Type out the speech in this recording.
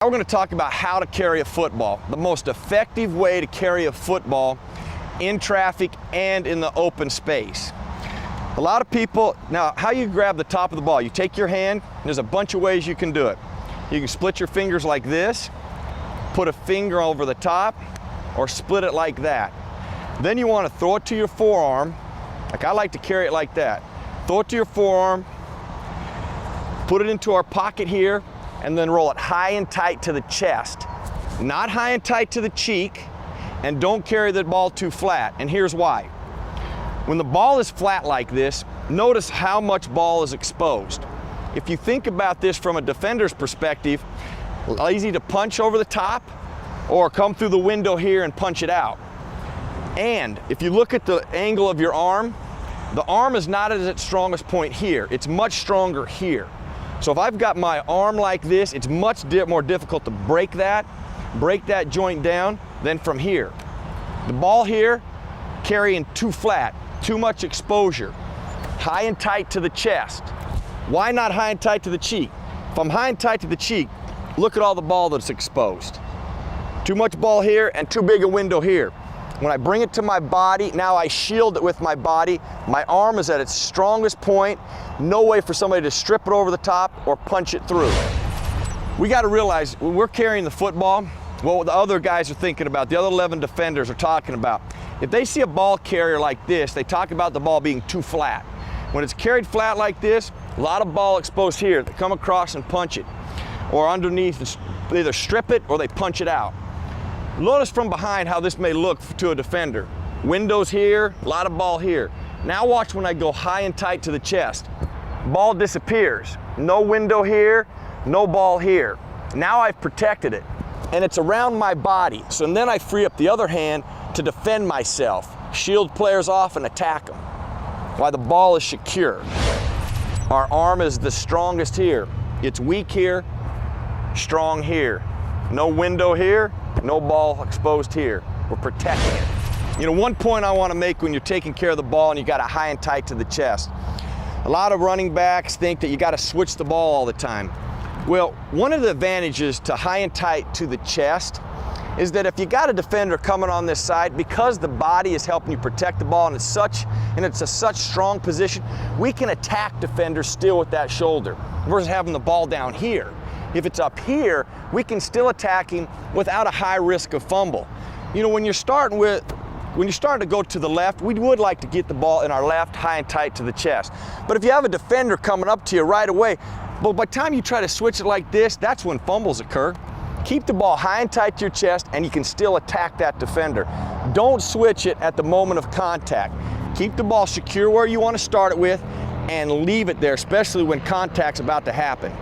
We're going to talk about how to carry a football, the most effective way to carry a football in traffic and in the open space. A lot of people, now how you grab the top of the ball, you take your hand, and there's a bunch of ways you can do it. You can split your fingers like this, put a finger over the top, or split it like that. Then you want to throw it to your forearm, like I like to carry it like that. Throw it to your forearm, put it into our pocket here, and then roll it high and tight to the chest. Not high and tight to the cheek, and don't carry the ball too flat, and here's why. When the ball is flat like this, notice how much ball is exposed. If you think about this from a defender's perspective, easy to punch over the top or come through the window here and punch it out. And if you look at the angle of your arm, the arm is not at its strongest point here. It's much stronger here. So if I've got my arm like this, it's much more difficult to break that joint down than from here. The ball here, carrying too flat, too much exposure. High and tight to the chest. Why not high and tight to the cheek? If I'm high and tight to the cheek, look at all the ball that's exposed. Too much ball here and too big a window here. When I bring it to my body, now I shield it with my body. My arm is at its strongest point. No way for somebody to strip it over the top or punch it through. We got to realize when we're carrying the football, what the other guys are thinking about, the other 11 defenders are talking about. If they see a ball carrier like this, they talk about the ball being too flat. When it's carried flat like this, a lot of ball exposed here. They come across and punch it. Or underneath, they either strip it or they punch it out. Notice from behind how this may look to a defender. Windows here, a lot of ball here. Now watch when I go high and tight to the chest. Ball disappears. No window here, no ball here. Now I've protected it. And it's around my body. So then I free up the other hand to defend myself. Shield players off and attack them. While the ball is secure. Our arm is the strongest here. It's weak here, strong here. No window here, no ball exposed here. We're protecting it. You know, one point I want to make when you're taking care of the ball and you got it high and tight to the chest. A lot of running backs think that you got to switch the ball all the time. Well, one of the advantages to high and tight to the chest is that if you got a defender coming on this side, because the body is helping you protect the ball and it's a such strong position, we can attack defenders still with that shoulder versus having the ball down here. If it's up here, we can still attack him without a high risk of fumble. You know, when you're starting to go to the left, we would like to get the ball in our left high and tight to the chest. But if you have a defender coming up to you right away, but by the time you try to switch it like this, that's when fumbles occur. Keep the ball high and tight to your chest and you can still attack that defender. Don't switch it at the moment of contact. Keep the ball secure where you want to start it with and leave it there, especially when contact's about to happen.